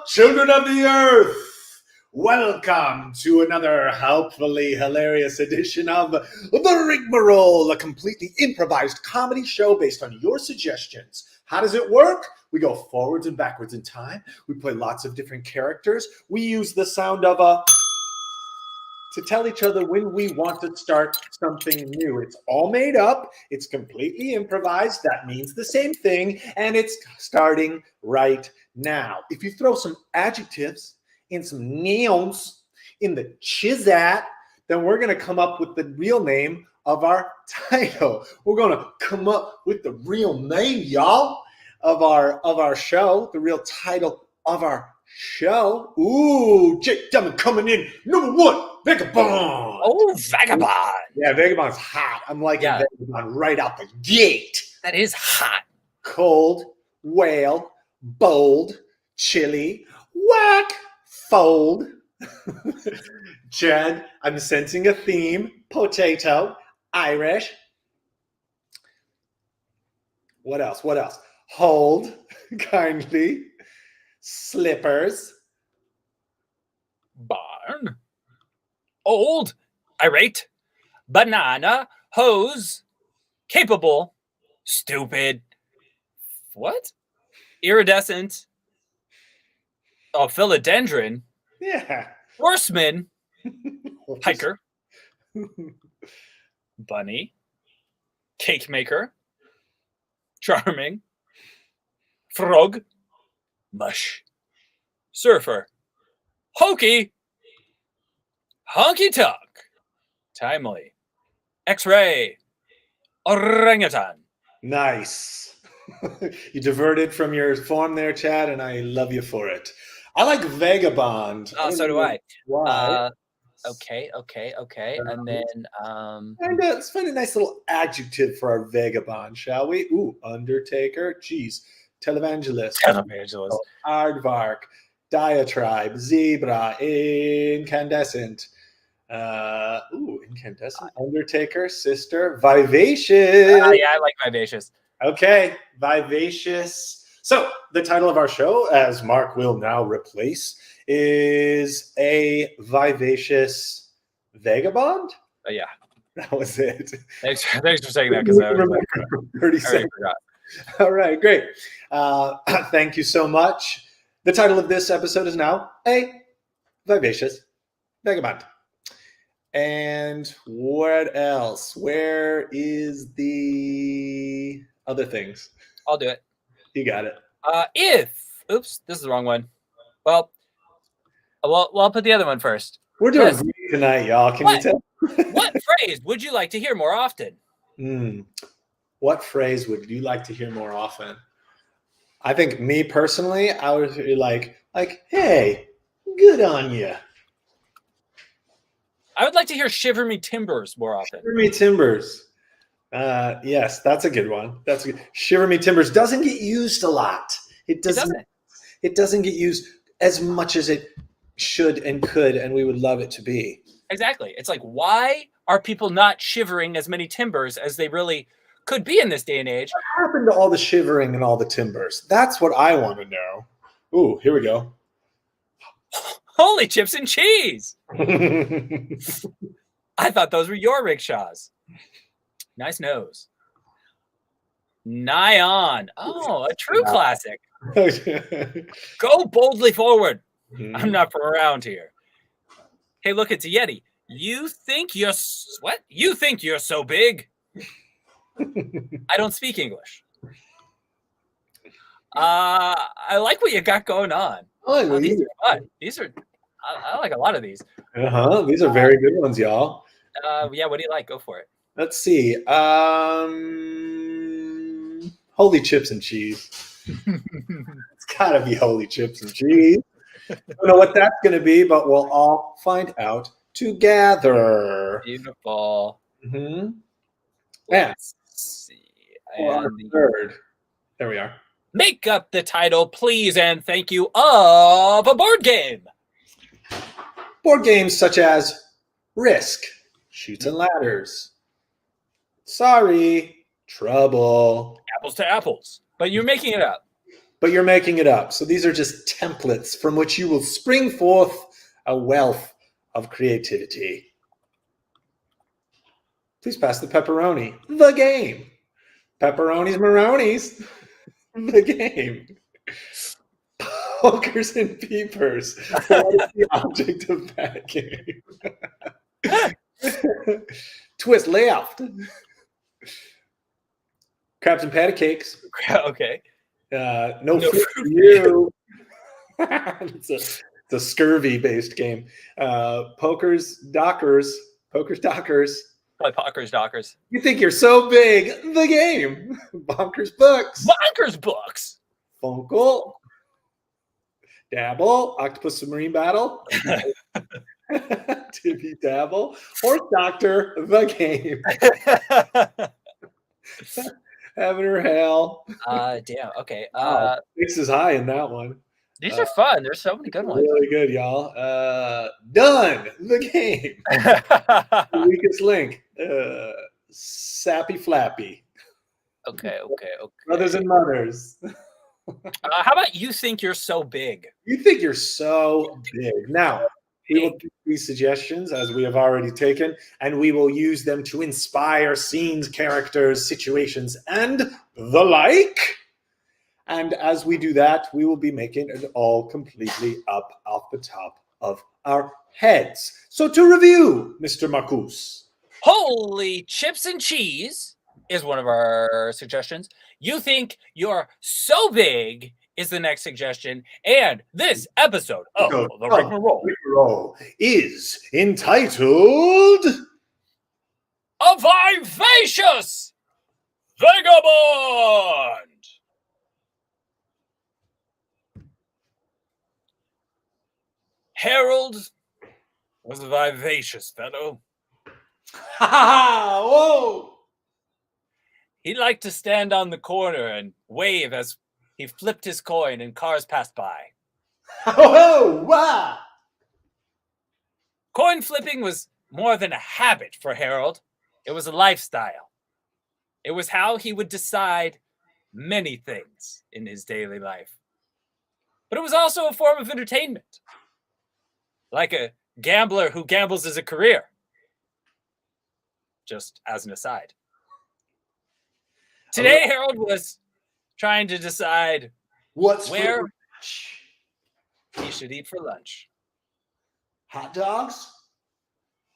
Children of the Earth, welcome to another helpfully hilarious edition of The Rigmarole, a completely improvised comedy show based on your suggestions. How does it work? We go forwards and backwards in time. We play lots of different characters. We use the sound of a to tell each other when we want to start something new. It's all made up. It's completely improvised. That means the same thing. And it's starting right now. If you throw some adjectives and some nouns in the chizat, then we're going to come up with the real name of our title. We're going to come up with the real name, y'all, of our show, the real title of our show. Ooh, Jake Diamond coming in. Number one, Vagabond. Oh, Vagabond. Yeah, Vagabond's hot. I'm liking Vagabond right out the gate. That is hot. Cold, whale, bold, chilly, whack, fold. Chad, I'm sensing a theme. Potato, Irish. What else? Hold, kindly. Slippers. Barn. Old. Irate. Banana. Hose. Capable. Stupid. What? Iridescent. Oh, philodendron. Yeah. Horseman. Hiker. Bunny. Cake maker. Charming. Frog. Mush. Surfer. Hokey. Honky-tonk. Timely. X-ray. Orangutan. Nice. You diverted from your form there, Chad, and I love you for it. I like Vagabond. Oh, so do I. Why? Okay. And then let's find a nice little adjective for our Vagabond, shall we? Ooh, Undertaker. Geez. Televangelist. Aardvark. Diatribe. Zebra. Incandescent. Incandescent. Undertaker. Sister. Vivacious. Yeah, I like Vivacious. Okay, Vivacious. So the title of our show, as Marc will now replace, is A Vivacious Vagabond? Oh, yeah. That was it. Thanks for saying that, because I remember 30 seconds. Forgot. All right, great. Thank you so much. The title of this episode is now A Vivacious Vagabond. And what else? Where is the other things? I'll do it. You got it. Oops, this is the wrong one. Well, I'll put the other one first. We're doing great tonight, y'all. Can you tell? What phrase would you like to hear more often? What phrase would you like to hear more often? I think me personally, I would be like, hey, good on you. I would like to hear "Shiver Me Timbers" more often. Shiver Me Timbers. Yes, that's a good one. That's a good. Shiver Me Timbers doesn't get used a lot. It doesn't get used as much as it should and could, and we would love it to be. Exactly. It's like, why are people not shivering as many timbers as they really could be in this day and age? What happened to all the shivering and all the timbers? That's what I want to know. Ooh, here we go. Holy chips and cheese! I thought those were your rickshaws. Nice nose. Nigh on. Oh, a true classic. Go boldly forward. I'm not from around here. Hey, look, it's a Yeti. You think you're what? You think you're so big? I don't speak English. I like what you got going on. Oh, these are fun. These are. I like a lot of these. These are very good ones, y'all. Yeah. What do you like? Go for it. Let's see. Holy chips and cheese. It's gotta be holy chips and cheese. I don't know what that's gonna be, but we'll all find out together. Beautiful. Let's see. Third. There we are. Make up the title, please, and thank you of a board game. Board games such as Risk, Chutes and Ladders, Sorry, Trouble. Apples to apples. But you're making it up. but you're making it up. So these are just templates from which you will spring forth a wealth of creativity. Please pass the pepperoni. The game. Pepperonis, Maronis. The game. Pokers and peepers. What is the object of that game? Twist left. Crabs and patty cakes. Okay. No fruit for you. It's a scurvy-based game. Pokers, Dockers. Probably Pockers, Dockers. You think you're so big. The game. Bonkers books. Bonkers books. Funkle. Dabble. Octopus submarine battle. Tibby dabble. Horse doctor. The game. Heaven or hell. Damn. Okay. Stakes is high in that one. These are fun. There's so many good ones. Really good, y'all. Done. The game. The weakest link. Sappy Flappy. Okay. Brothers and mothers. How about you think you're so big? You think you're so big. Now, we will do these suggestions as we have already taken, and we will use them to inspire scenes, characters, situations, and the like. And as we do that, we will be making it all completely up off the top of our heads. So to review, Mr. Marcus. Holy chips and cheese is one of our suggestions. You think you're so big is the next suggestion. And this episode of the Rigmarole is entitled A Vivacious Vagabond. Harold was a vivacious fellow. Ha ha! Whoa! He liked to stand on the corner and wave as he flipped his coin and cars passed by. Oh, wow! Coin flipping was more than a habit for Harold. It was a lifestyle. It was how he would decide many things in his daily life. But it was also a form of entertainment. Like a gambler who gambles as a career. Just as an aside. Today, Harold was trying to decide where he should eat for lunch. Hot dogs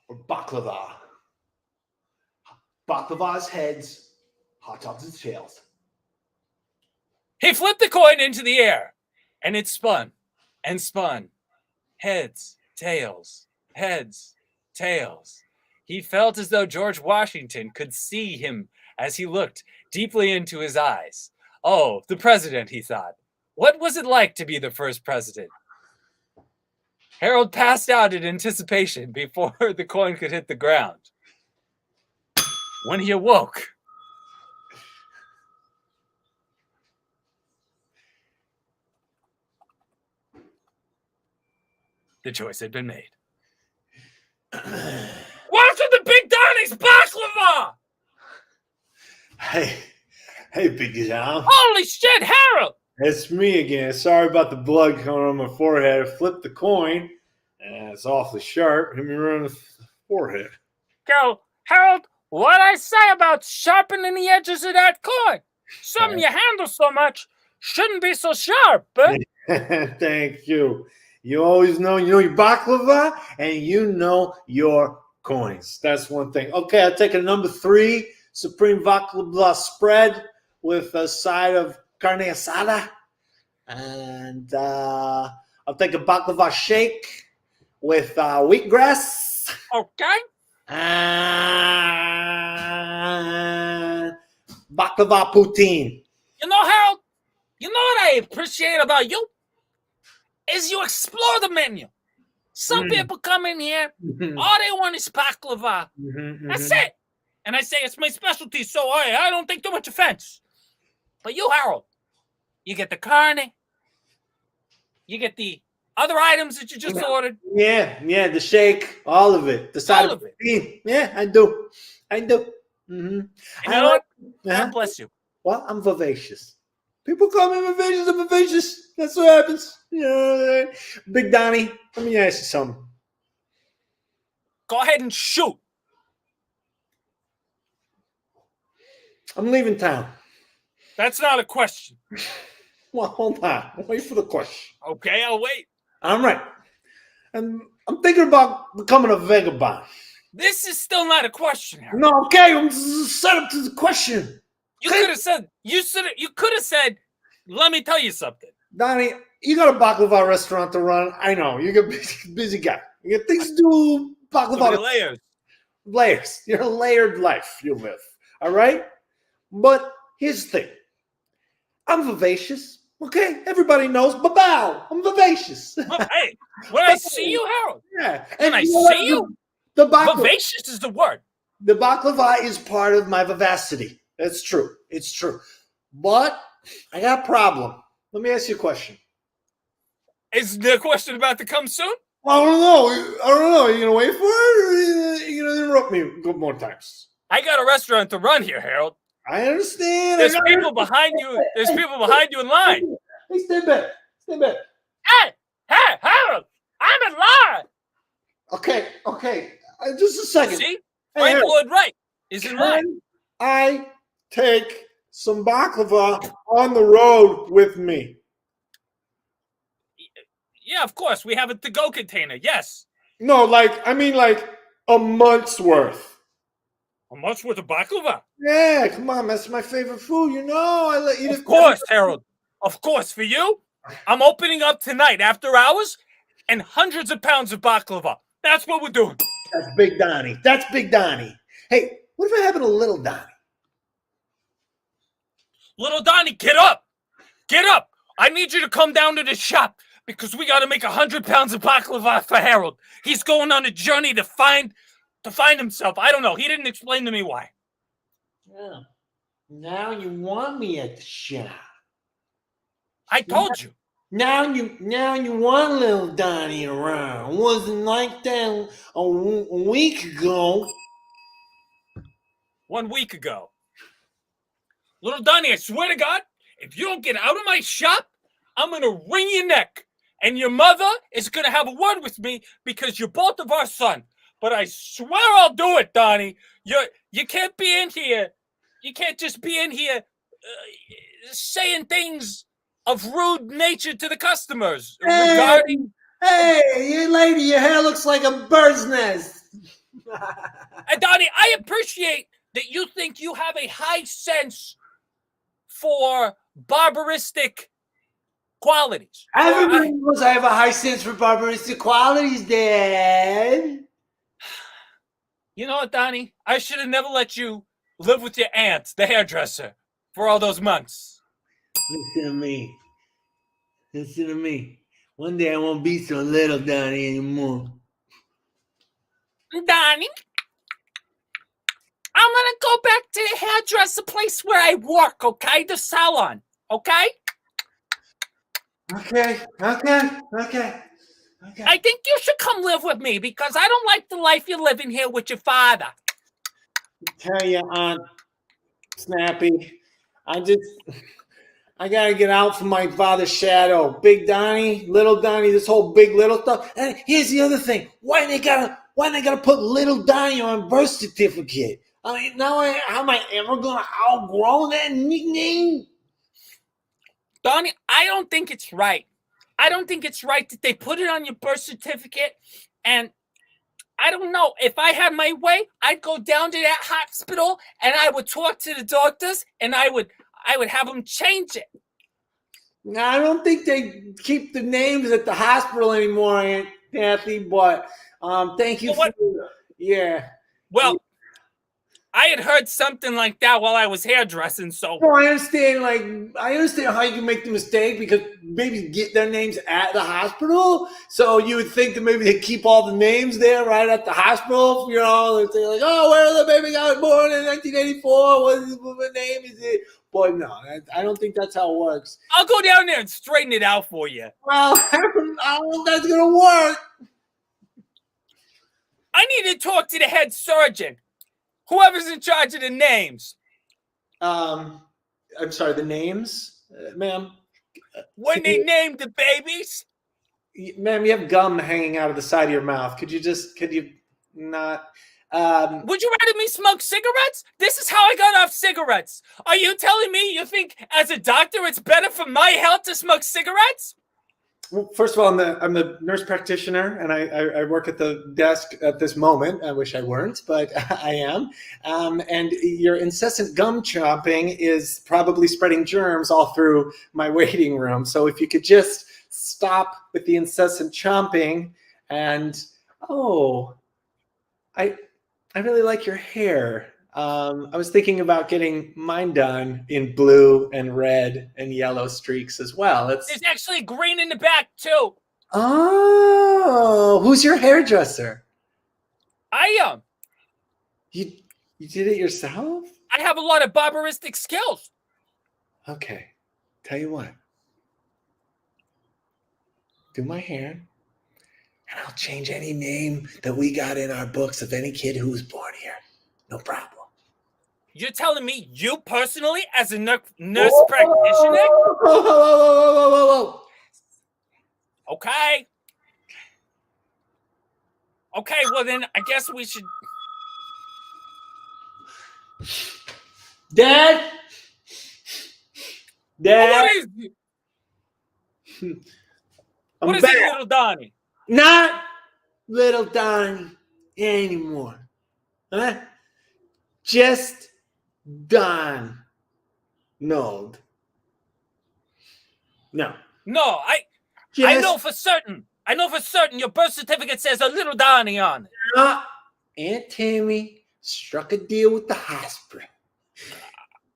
or baklava? Baklava's heads, hot dogs' its tails. He flipped the coin into the air, and it spun and spun. Heads, tails, heads, tails. He felt as though George Washington could see him as he looked deeply into his eyes. Oh, the president, he thought. What was it like to be the first president? Harold passed out in anticipation before the coin could hit the ground. When he awoke, the choice had been made. What's with the Big Donnie's baklava? Hey, Big John. Holy shit, Harold! It's me again. Sorry about the blood coming on my forehead. I flipped the coin, and it's awfully sharp. Hit me right on the forehead. Go, Harold, what I say about sharpening the edges of that coin? Something you handle so much shouldn't be so sharp, but... Thank you. You always know your baklava, and you know your coins. That's one thing. Okay, I'll take a number 3 supreme baklava spread with a side of carne asada, and I'll take a baklava shake with wheatgrass. Okay. And baklava poutine. You know, Harold, you know what I appreciate about you? Is you explore the menu. Some people come in here, all they want is baklava. That's it. And I say it's my specialty, so I don't take too much offense. But you, Harold, you get the carne, you get the other items that you just ordered. Yeah, the shake, all of it. The side of it. Yeah, I do. You know what? God bless you. Well, I'm vivacious. People call me Vivacious. I'm Vivacious. That's what happens. You know, Big Donnie, let me ask you something. Go ahead and shoot. I'm leaving town. That's not a question. Well, hold on. Wait for the question. Okay, I'll wait. I'm right. And I'm thinking about becoming a vagabond. This is still not a question, Harold. No, okay. I'm set up to the question. You could have said. You could have said. Let me tell you something, Donnie. You got a baklava restaurant to run. I know you're a busy guy. You got things to do. Baklava layers. Layers. You're a layered life you live. All right. But here's the thing. I'm vivacious. Okay, everybody knows. Bow. I'm vivacious. Hey, when I see you, Harold. Yeah. When I see you, the baklava, vivacious is the word. The baklava is part of my vivacity. That's true. It's true. But I got a problem. Let me ask you a question. Is the question about to come soon? I don't know. Are you gonna wait for it, or are you gonna interrupt me a couple more times? I got a restaurant to run here, Harold. I understand. There's people behind you. There's people behind you in line. Hey, stay back. Stay back. Hey, Harold! I'm in line. Okay. Just a second. See, Frank Lloyd Wright is in line. I take some baklava on the road with me. Yeah, of course. We have a to-go container. Yes. No, like a month's worth. A month's worth of baklava? Yeah, come on, that's my favorite food. You know, I let you. Of course, Harold. Of course, for you, I'm opening up tonight after hours, and hundreds of pounds of baklava. That's what we're doing. That's Big Donnie. That's Big Donnie. Hey, what if I happen a little Donnie? Little Donnie, get up! Get up! I need you to come down to the shop because we got to make 100 pounds of baklava for Harold. He's going on a journey to find himself. I don't know. He didn't explain to me why. Yeah. Now you want me at the shop. I told you. Now you want little Donnie around. It wasn't like that a week ago. 1 week ago. Little Donnie, I swear to God, if you don't get out of my shop, I'm going to wring your neck. And your mother is going to have a word with me because you're both of our son. But I swear I'll do it, Donnie. You can't be in here. You can't just be in here saying things of rude nature to the customers. Regarding... Hey, you lady, your hair looks like a bird's nest. And Donnie, I appreciate that you think you have a high sense for barbaristic qualities. Everybody knows I have a high sense for barbaristic qualities, Dad. You know what, Donnie? I should have never let you live with your aunt, the hairdresser, for all those months. Listen to me. One day I won't be so little Donnie anymore. Donnie, I'm going to go back to the hairdresser place where I work, okay? The salon, okay? Okay. I think you should come live with me because I don't like the life you're living here with your father. Tell you, Aunt Snappy, I gotta get out from my father's shadow. Big Donnie, little Donnie, this whole big little stuff. And here's the other thing: why they gotta put little Donnie on birth certificate? I mean, how am I ever gonna outgrow that nickname? Donnie, I don't think it's right. I don't think it's right that they put it on your birth certificate. And I don't know. If I had my way, I'd go down to that hospital and I would talk to the doctors and I would have them change it. No, I don't think they keep the names at the hospital anymore, Aunt Kathy. But thank you yeah. Well, I had heard something like that while I was hairdressing, so... No, I understand how you can make the mistake because maybe get their names at the hospital. So you would think that maybe they keep all the names there right at the hospital, you know, and say like, oh, where the baby got born in 1984, what name is it? But no, I don't think that's how it works. I'll go down there and straighten it out for you. Well, I don't know if that's going to work. I need to talk to the head surgeon. Whoever's in charge of the names. I'm sorry, the names? Ma'am. When they named the babies? Ma'am, you have gum hanging out of the side of your mouth. Could you not? Would you rather me smoke cigarettes? This is how I got off cigarettes. Are you telling me you think as a doctor it's better for my health to smoke cigarettes? Well, first of all, I'm the nurse practitioner, and I work at the desk at this moment. I wish I weren't, but I am. And your incessant gum chomping is probably spreading germs all through my waiting room. So if you could just stop with the incessant chomping, and I really like your hair. I was thinking about getting mine done in blue and red and yellow streaks as well. There's actually green in the back too. Oh, who's your hairdresser? I am. You did it yourself? I have a lot of barbaristic skills. Okay, tell you what. Do my hair, and I'll change any name that we got in our books of any kid who was born here. No problem. You're telling me you personally, as a nurse practitioner? Whoa. Okay. Okay, well then I guess we should... Dad? What is it? I'm What is back. it, little Donnie? Not little Donnie anymore. Huh? Just Don. No. No, I know for certain. I know for certain your birth certificate says a little Donnie on it. Aunt Tammy struck a deal with the hospital.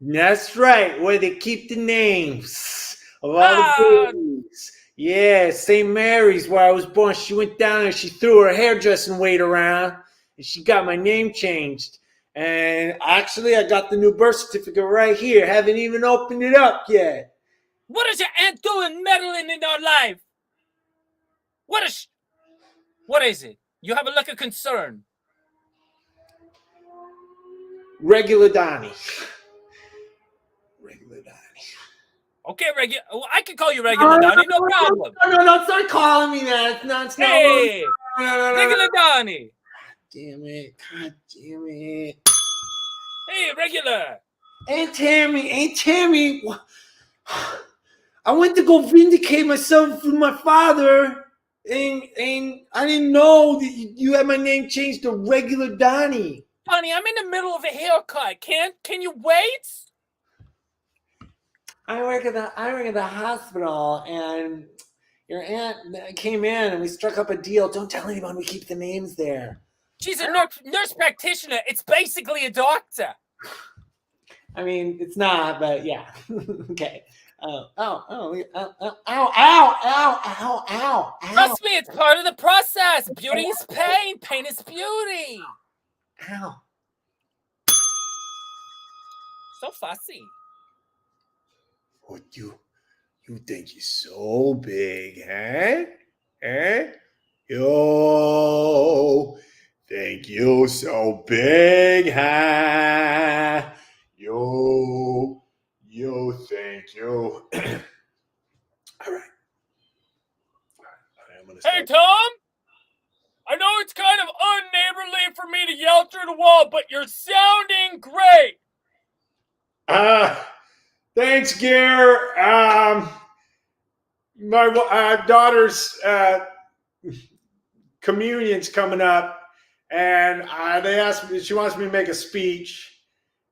That's right, where they keep the names of all the babies. Yeah, St. Mary's, where I was born. She went down and she threw her hairdressing weight around, and she got my name changed. And actually, I got the new birth certificate right here. Haven't even opened it up yet. What is your aunt doing meddling in our life? What is it? You have a look of concern. Regular Donnie. Regular Donnie. Okay, I can call you regular Donnie, no problem. No, start calling me that. It's not. Hey, No. regular Donnie. Damn it. God damn it. Hey, regular. Aunt Tammy. I went to go vindicate myself with my father, and I didn't know that you had my name changed to regular Donnie. Donnie, I'm in the middle of a haircut. Can you wait? I work at the hospital, and your aunt came in, and we struck up a deal. Don't tell anyone we keep the names there. She's a nurse practitioner. It's basically a doctor. I mean, it's not, but yeah. Okay. Ow. Trust me, it's part of the process. Beauty is pain. Pain is beauty. Ow. So fussy. What you think you're so big, huh? Yo, think you so big, huh? Yo, thank you. All right. I'm gonna start. Hey, Tom. I know it's kind of unneighborly for me to yell through the wall, but you're sounding great. Thanks, Gear. My daughter's communion's coming up, and they asked me. She wants me to make a speech,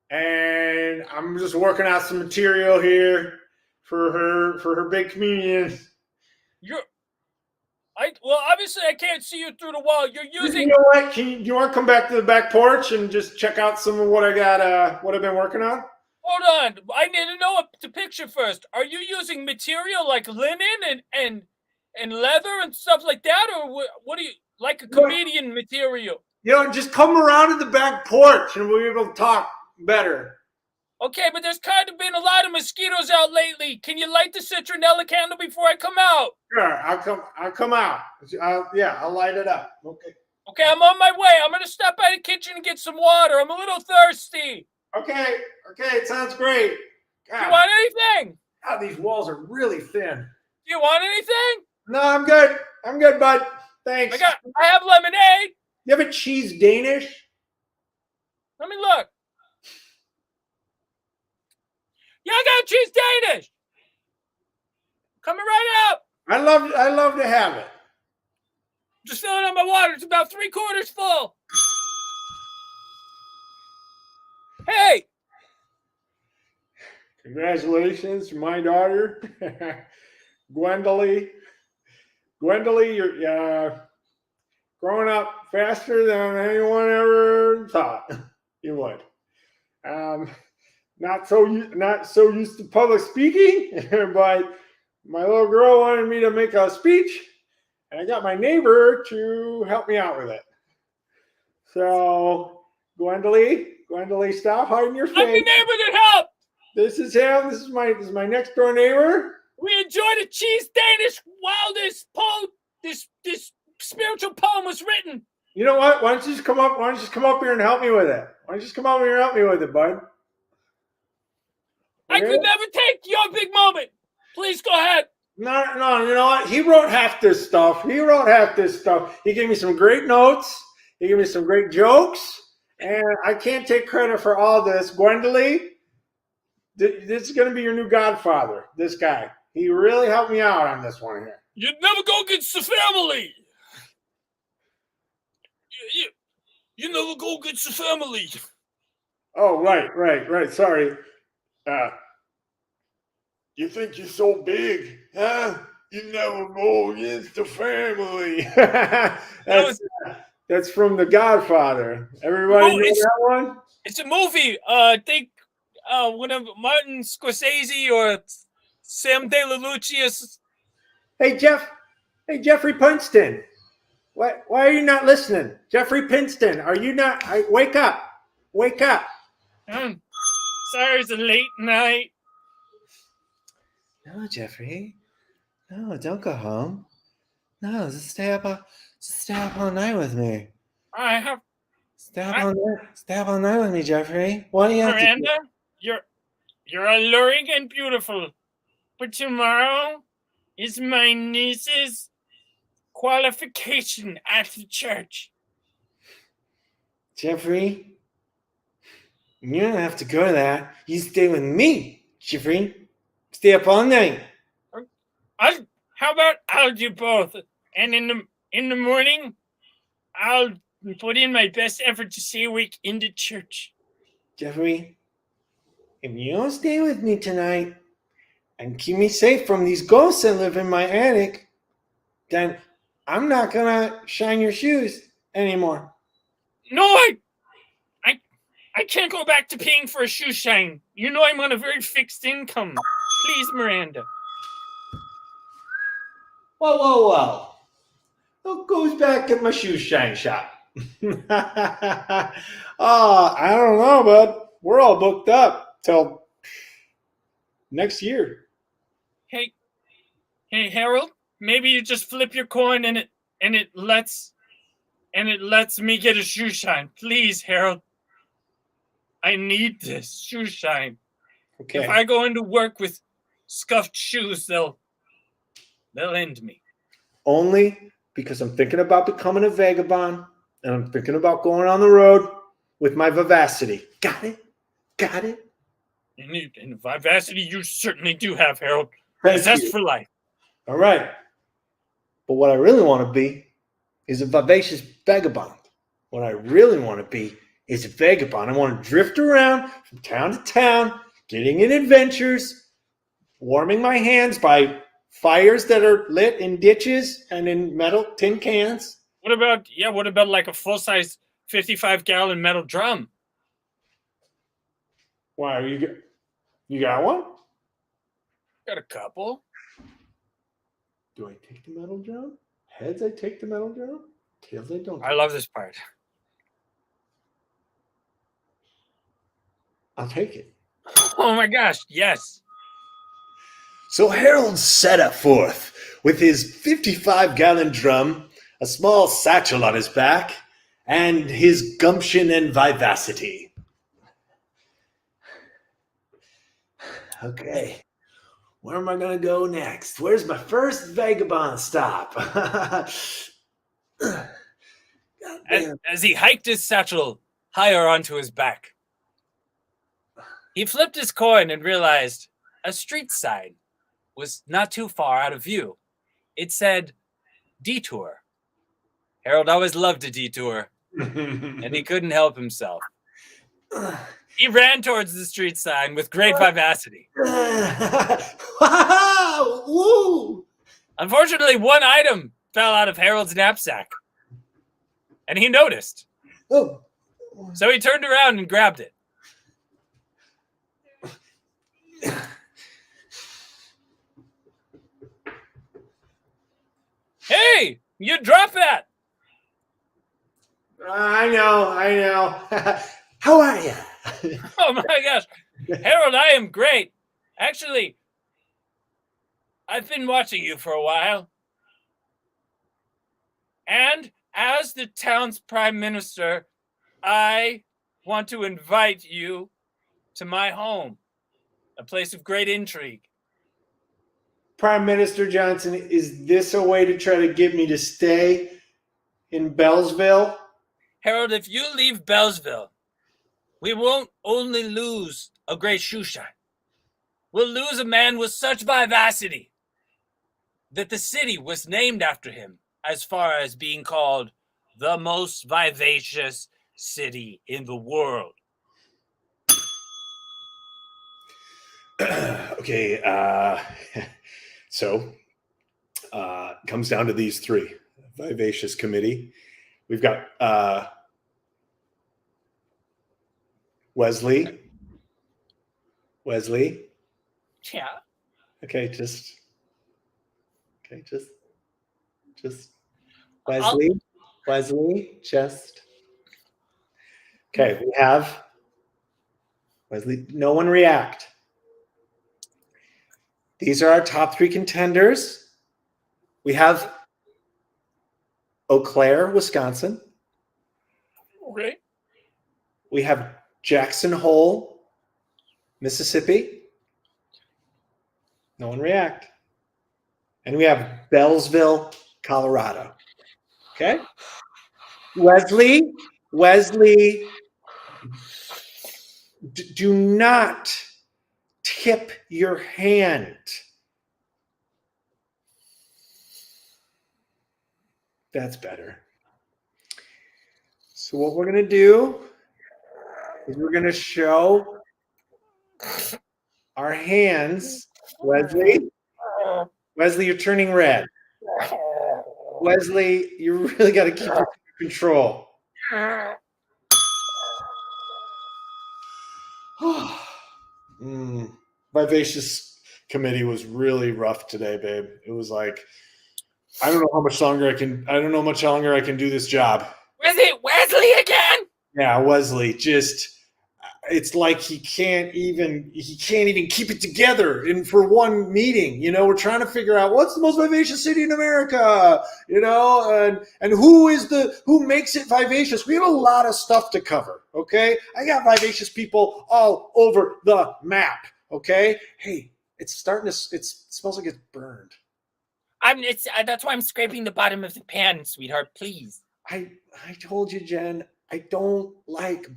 and I'm just working out some material here for her big communion. Well, obviously I can't see you through the wall. You're using. You know what? Do you want to come back to the back porch and just check out some of what I got? What I've been working on. Hold on. I need to know the picture first. Are you using material like linen and leather and stuff like that, or what do you like a comedian material? Just come around to the back porch and we'll be able to talk better. Okay, but there's kind of been a lot of mosquitoes out lately. Can you light the citronella candle before I come out? Sure, I'll come out. I'll light it up. Okay, I'm on my way. I'm gonna stop by the kitchen and get some water. I'm a little thirsty. Okay, it sounds great. God. You want anything? God, these walls are really thin. Do you want anything? No, I'm good. I'm good, bud. Thanks. I have lemonade. You have a cheese Danish? Let me look. Yeah, I got cheese Danish. Coming right up. I love to have it. Just filling up my water. It's about 3/4 full. Hey. Congratulations, my daughter, Gwendolyn. Gwendolyn, you're growing up faster than anyone ever thought you would. Not so used to public speaking, but my little girl wanted me to make a speech, and I got my neighbor to help me out with it. So, Gwendolyn, stop hiding your face. I'm the neighbor that helped. This is him. This is my next door neighbor. We enjoyed a cheese Danish while this spiritual poem was written. You know what? Why don't you just come up? Why don't you just come up here and help me with it? Why don't you just come up here and help me with it, bud? Okay? I could never take your big moment. Please go ahead. No. You know what? He wrote half this stuff. He gave me some great notes. He gave me some great jokes, and I can't take credit for all this. Gwendolyn, this is going to be your new godfather. This guy. He really helped me out on this one here. You'd never go against the family. You never go against the family. Oh, right. Sorry. You think you're so big, huh? You never go against the family. That's from The Godfather. Everybody know that one? It's a movie. I think one of Martin Scorsese or Sam De La Lucia. Hey, Jeffrey Princeton. Why are you not listening? Jeffrey Princeton, are you not? Wake up. Sorry, it's a late night. No, Jeffrey. No, don't go home. No, just stay up all night with me. Stay up all night with me, Jeffrey. What do you have Miranda, to do? you're alluring and beautiful. But tomorrow is my niece's qualification at the church. Jeffrey, you don't have to go to that. You stay with me, Jeffrey. Stay up all night. How about I'll do both, and in the morning, I'll put in my best effort to stay awake in the church. Jeffrey, if you don't stay with me tonight and keep me safe from these ghosts that live in my attic, then I'm not gonna shine your shoes anymore. No, I can't go back to paying for a shoe shine. You know I'm on a very fixed income. Please, Miranda. Whoa. Who goes back at my shoe shine shop? I don't know, bud. We're all booked up till next year. Hey, Harold. Maybe you just flip your coin and it lets me get a shoe shine. Please, Harold. I need this shoe shine. Okay. If I go into work with scuffed shoes, they'll end me. Only because I'm thinking about becoming a vagabond, and I'm thinking about going on the road with my vivacity. Got it? And vivacity you certainly do have, Harold. Thank That's you. for life. All right. But what I really want to be is a vivacious vagabond. What I really want to be is a vagabond. I want to drift around from town to town, getting in adventures, warming my hands by fires that are lit in ditches and in metal tin cans. What about like a full-size 55-gallon metal drum? Why, you got one? Got a couple. Do I take the metal drum? Heads, I take the metal drum. Tails, I don't. I love this part. I'll take it. Oh my gosh, yes. So Harold set forth with his 55-gallon drum, a small satchel on his back, and his gumption and vivacity. Okay, Where am I going to go next? Where's my first vagabond stop? As he hiked his satchel higher onto his back, he flipped his coin and realized a street sign was not too far out of view. It said, "Detour." Harold always loved a detour, and he couldn't help himself. He ran towards the street sign with great vivacity. Unfortunately, one item fell out of Harold's knapsack, and he noticed. Oh. So he turned around and grabbed it. Hey, you dropped that! I know. How are you? Oh my gosh. Harold, I am great. Actually, I've been watching you for a while. And as the town's prime minister, I want to invite you to my home, a place of great intrigue. Prime Minister Johnson, is this a way to try to get me to stay in Bellsville? Harold, if you leave Bellsville, we won't only lose a great shoe shine. We'll lose a man with such vivacity that the city was named after him, as far as being called the most vivacious city in the world. Okay, so comes down to these three. Vivacious committee. We've got Wesley. Yeah. Okay, just Wesley, just. Okay, we have Wesley. No one react. These are our top three contenders. We have Eau Claire, Wisconsin. Okay. We have Jackson Hole, Mississippi. No one react. And we have Bellsville, Colorado. Okay? Wesley, do not tip your hand. That's better. So what we're going to do is we're going to show our hands. Wesley, you're turning red. Wesley, you really got to keep it under control. Vivacious committee was really rough today, babe. It was like, I don't know how much longer I can do this job. Was it Wesley again? Yeah, Wesley, just, it's like he can't even keep it together for one meeting. You know, we're trying to figure out what's the most vivacious city in America, you know, and who makes it vivacious. We have a lot of stuff to cover. Okay. I got vivacious people all over the map. Okay. Hey, it smells like it's burned. That's why I'm scraping the bottom of the pan, sweetheart, please. I told you, Jen, I don't like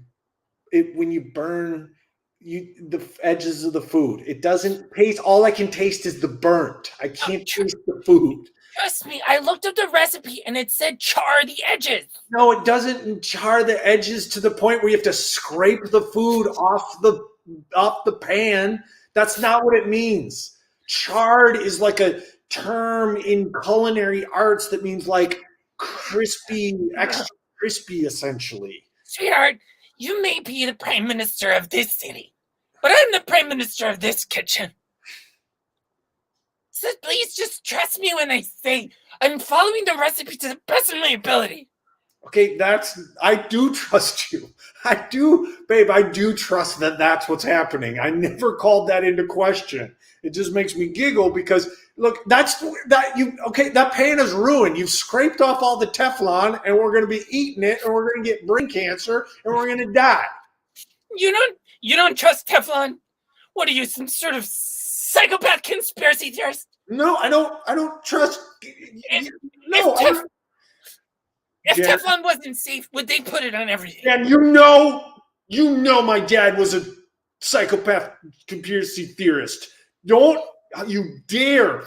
it when you burn the edges of the food. It doesn't taste. All I can taste is the burnt. I can't taste the food. Trust me, I looked up the recipe and it said char the edges. No, it doesn't char the edges to the point where you have to scrape the food off the pan. That's not what it means. Charred is like a term in culinary arts that means like crispy, extra crispy, essentially. Sweetheart, you may be the prime minister of this city, but I'm the prime minister of this kitchen. So please just trust me when I say I'm following the recipe to the best of my ability. Okay, I do trust you. I do, babe, I do trust that that's what's happening. I never called that into question. It just makes me giggle because, look, that pan is ruined. You've scraped off all the Teflon and we're going to be eating it and we're going to get brain cancer and we're going to die. You don't trust Teflon? What are you, some sort of psychopath conspiracy theorist. No, I don't trust. No, If Jen, Teflon wasn't safe, would they put it on everything? and you know my dad was a psychopath conspiracy theorist. Don't you dare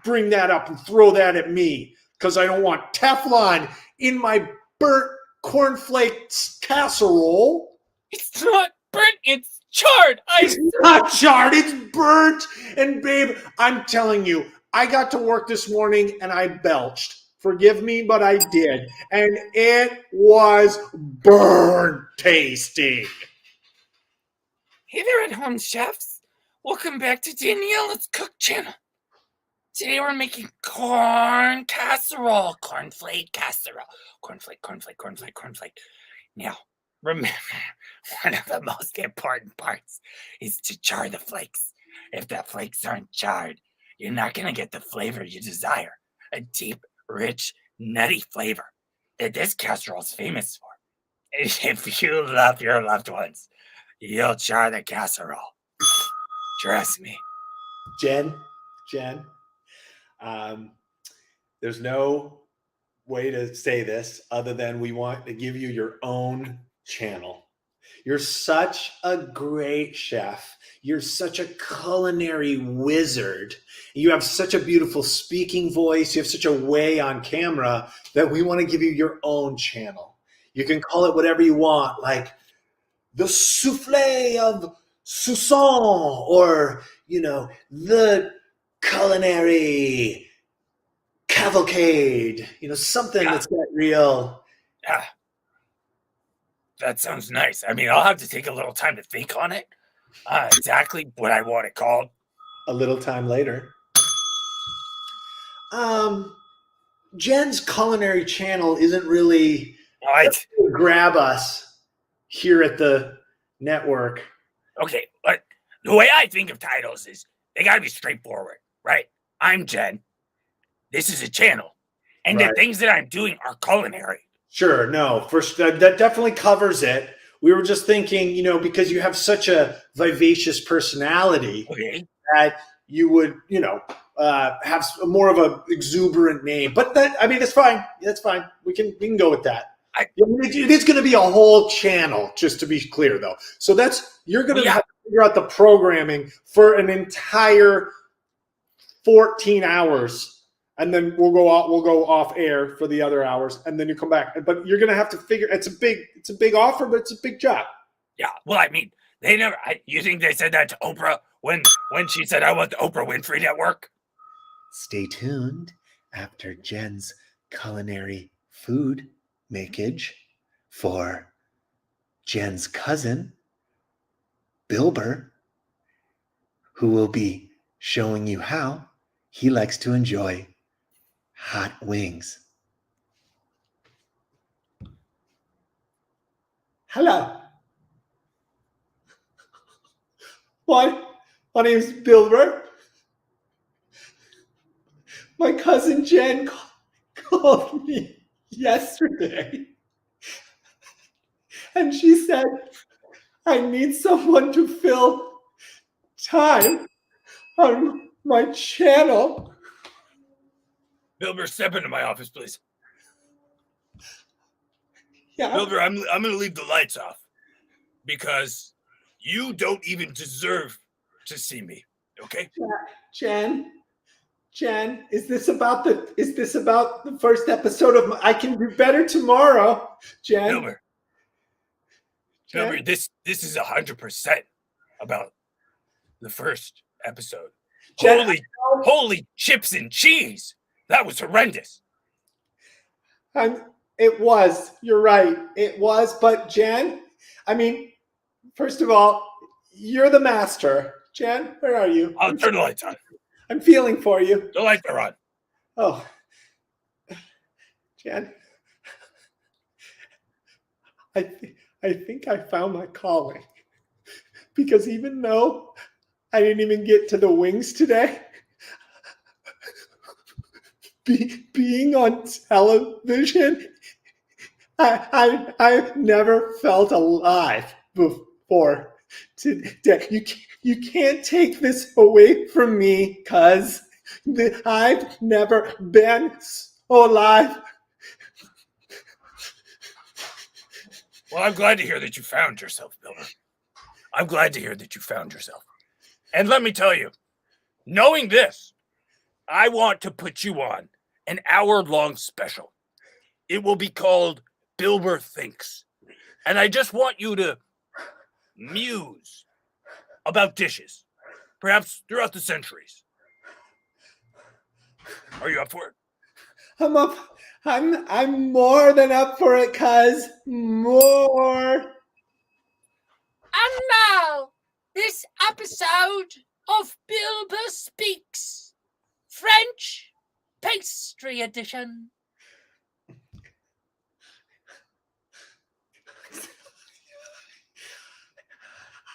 bring that up and throw that at me, because I don't want Teflon in my burnt cornflakes casserole. It's not burnt, it's charred. It's not charred, it's burnt. And babe, I'm telling you, I got to work this morning and I belched. Forgive me, but I did. And it was burn tasting. Hey there at home, chefs. Welcome back to Daniela's Cook Channel. Today we're making corn casserole. Cornflake casserole. Cornflake. Now, remember, one of the most important parts is to char the flakes. If the flakes aren't charred, you're not going to get the flavor you desire. A deep, rich, nutty flavor that this casserole is famous for. If you love your loved ones, you'll char the casserole. Trust me. Jen, there's no way to say this other than we want to give you your own channel. You're such a great chef. You're such a culinary wizard. You have such a beautiful speaking voice. You have such a way on camera that we want to give you your own channel. You can call it whatever you want, like the souffle of Sousson, or, the culinary cavalcade, something that's got real. Yeah. That sounds nice. I mean, I'll have to take a little time to think on it. Exactly what I want it called. A little time later. Jen's culinary channel isn't really grab us here at the network. Okay, but the way I think of titles is they gotta be straightforward, right? I'm Jen. This is a channel. And the things that I'm doing are culinary. Sure, no, that definitely covers it. We were just thinking, because you have such a vivacious personality, that you would, have more of an exuberant name. But that's fine. That's fine. We can go with that. It is going to be a whole channel, just to be clear, though. So you're going to have to figure out the programming for an entire 14 hours. And then we'll go off air for the other hours, and then you come back. But you're gonna have to figure. It's a big offer, but it's a big job. Yeah. Well, I mean, they never. You think they said that to Oprah when she said, "I want the Oprah Winfrey Network"? Stay tuned after Jen's culinary food makeage for Jen's cousin, Bilber, who will be showing you how he likes to enjoy hot wings. Hello. My name is Bilber. My cousin Jen called me yesterday. And she said, I need someone to fill time on my channel. Bilber, step into my office, please. Yeah. Bilber, I'm going to leave the lights off because you don't even deserve to see me. Okay? Jen, is this about the first episode of I Can Do Better Tomorrow? Jen. Bilber, this is 100% about the first episode. Jen, Holy chips and cheese. That was horrendous. It was. You're right. It was. But Jen, first of all, you're the master. Jen, where are you? I'll turn the lights on. I'm feeling for you. The lights are on. Oh. Jen, I think I found my calling. Because even though I didn't even get to the wings today, being on television, I've never felt alive before. You can't take this away from me, cuz I've never been so alive. Well, I'm glad to hear that you found yourself, Bilber. I'm glad to hear that you found yourself. And let me tell you, knowing this, I want to put you on an hour-long special. It will be called Bilber Thinks. And I just want you to muse about dishes, perhaps throughout the centuries. Are you up for it? I'm up. I'm more than up for it, cuz. More. And now, this episode of Bilber Speaks, French Pastry Edition.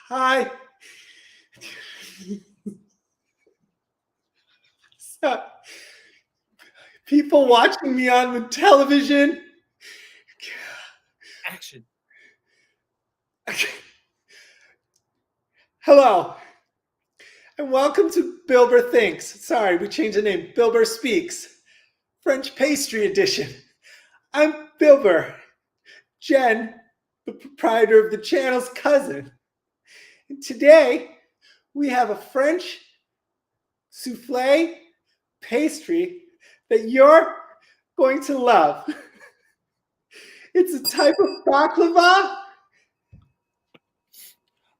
Hi. So, people watching me on the television. Action. Hello. And welcome to Bilber Thinks. Sorry, we changed the name. Bilber Speaks. French Pastry Edition. I'm Bilber. Jen, the proprietor of the channel's cousin. And today, we have a French souffle pastry that you're going to love. It's a type of baklava.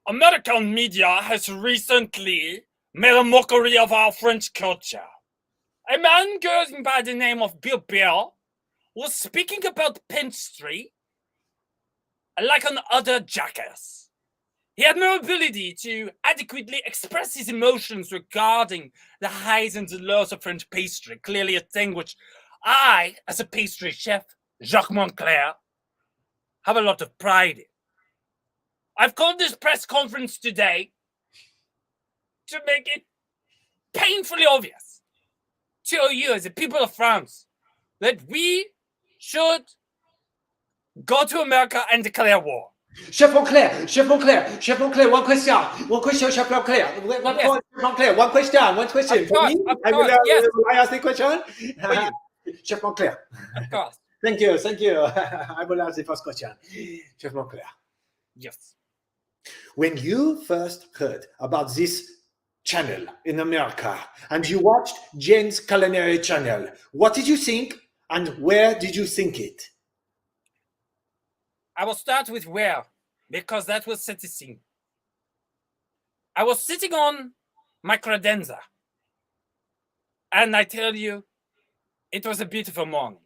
American media has recently made a mockery of our French culture. A man going by the name of Bilber was speaking about pastry like an utter jackass. He had no ability to adequately express his emotions regarding the highs and the lows of French pastry, clearly a thing which I, as a pastry chef, Jacques Moncler, have a lot of pride in. I've called this press conference today to make it painfully obvious to you as the people of France that we should go to America and declare war. Chef Moncler, one question, Chef Moncler. One question Of for course, me. of I will course, yes. ask the question. For you. Chef Moncler. Of course. Thank you. I will ask the first question. Chef Moncler. Yes. When you first heard about this channel in America and you watched Jen's culinary channel, what did you think and where did you think it? I will start with where, because that will set the scene. I was sitting on my credenza, and I tell you, it was a beautiful morning.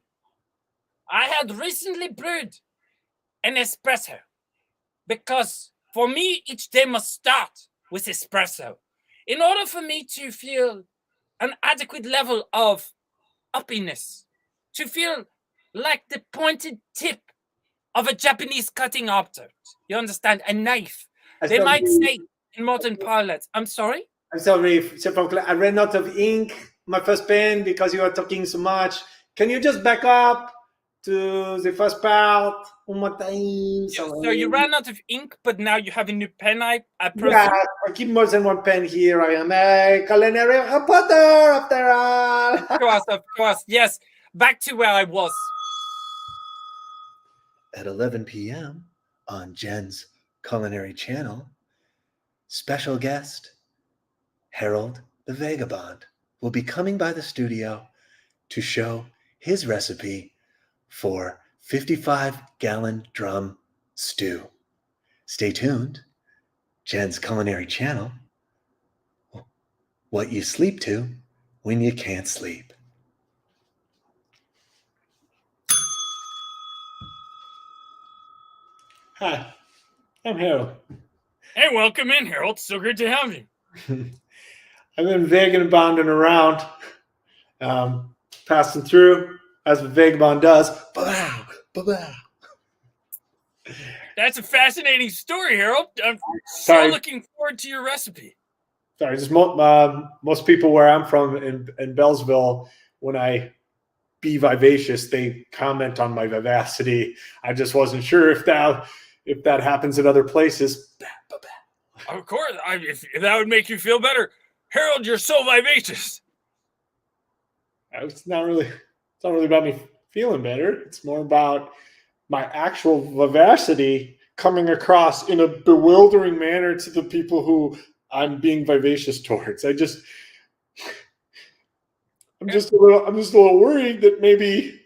I had recently brewed an espresso, because for me, each day must start with espresso. In order for me to feel an adequate level of uppiness, to feel like the pointed tip of a Japanese cutting object. You understand? A knife. They might say in modern parlance. I'm sorry? I'm sorry, Chef Moncler. I ran out of ink, my first pen, because you are talking so much. Can you just back up to the first part one more time? So you ran out of ink, but now you have a new pen, I presume? Yeah, I keep more than one pen here. I am a culinary reporter, after all. Of course. Yes. Back to where I was. At 11 p.m. on Jen's Culinary Channel, special guest Harold the Vagabond will be coming by the studio to show his recipe for 55-gallon drum stew. Stay tuned. Jen's Culinary Channel. What you sleep to when you can't sleep. Hi, I'm Harold. Hey, welcome in, Harold. So good to have you. I've been vagabonding around, passing through, as a vagabond does. Ba-bow, ba-bow. That's a fascinating story, Harold. I'm Sorry. so looking forward to your recipe. Sorry, just most people where I'm from in Bellsville, when I be vivacious, they comment on my vivacity. I just wasn't sure if that happens in other places. Of course, if that would make you feel better. Harold, you're so vivacious. It's not really about me feeling better. It's more about my actual vivacity coming across in a bewildering manner to the people who I'm being vivacious towards. I'm just a little worried that maybe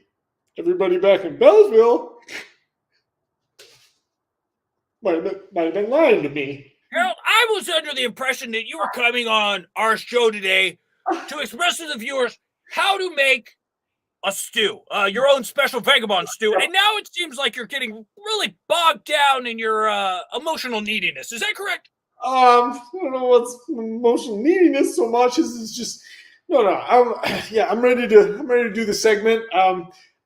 everybody back in Belleville might have been lying to me. Harold, I was under the impression that you were coming on our show today to express to the viewers how to make a stew, your own special vagabond stew, and now it seems like you're getting really bogged down in your emotional neediness. Is that correct? I don't know what's emotional neediness so much as it's just no. I'm ready to do the segment.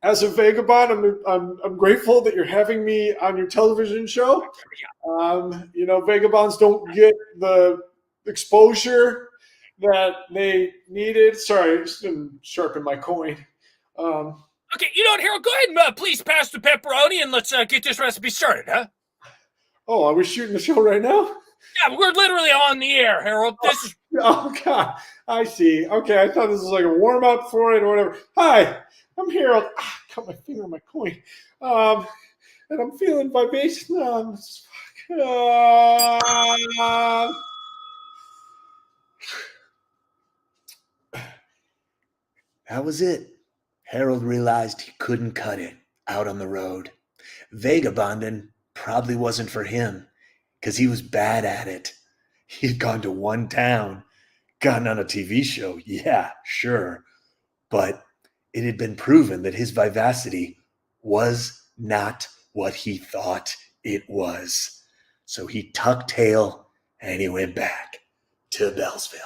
As a vagabond, I'm grateful that you're having me on your television show. Vagabonds don't get the exposure that they needed. Sorry, I just didn't sharpen my coin. Okay, you know what, Harold? Go ahead and please pass the pepperoni and let's get this recipe started, huh? Oh, are we shooting the show right now? Yeah, we're literally on the air, Harold. This is... Oh, God. I see. Okay, I thought this was like a warm-up for it or whatever. Hi, I'm Harold. Got my finger on my coin. And I'm feeling vivacious. That was it. Harold realized he couldn't cut it out on the road. Vagabonding probably wasn't for him because he was bad at it. He'd gone to one town, gotten on a TV show, yeah, sure. But it had been proven that his vivacity was not what he thought it was. So he tucked tail and he went back to Bellsville.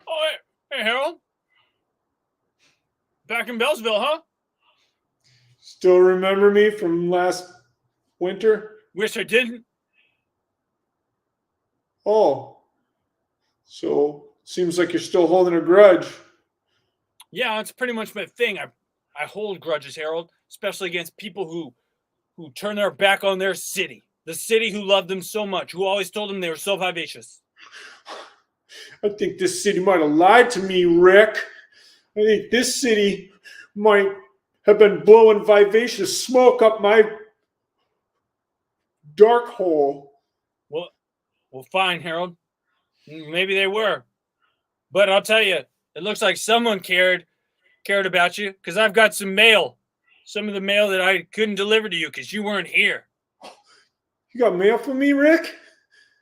Oh, hey, Harold. Back in Bellsville, huh? Still remember me from last winter? Wish I didn't. Oh, so seems like you're still holding a grudge. Yeah, that's pretty much my thing. I hold grudges, Harold, especially against people who turn their back on their city. The city who loved them so much, who always told them they were so vivacious. I think this city might have lied to me, Rick. I think this city might have been blowing vivacious smoke up my dark hole. Well, fine, Harold. Maybe they were. But I'll tell you, it looks like someone cared about you because I've got some mail. Some of the mail that I couldn't deliver to you because you weren't here. You got mail for me, Rick?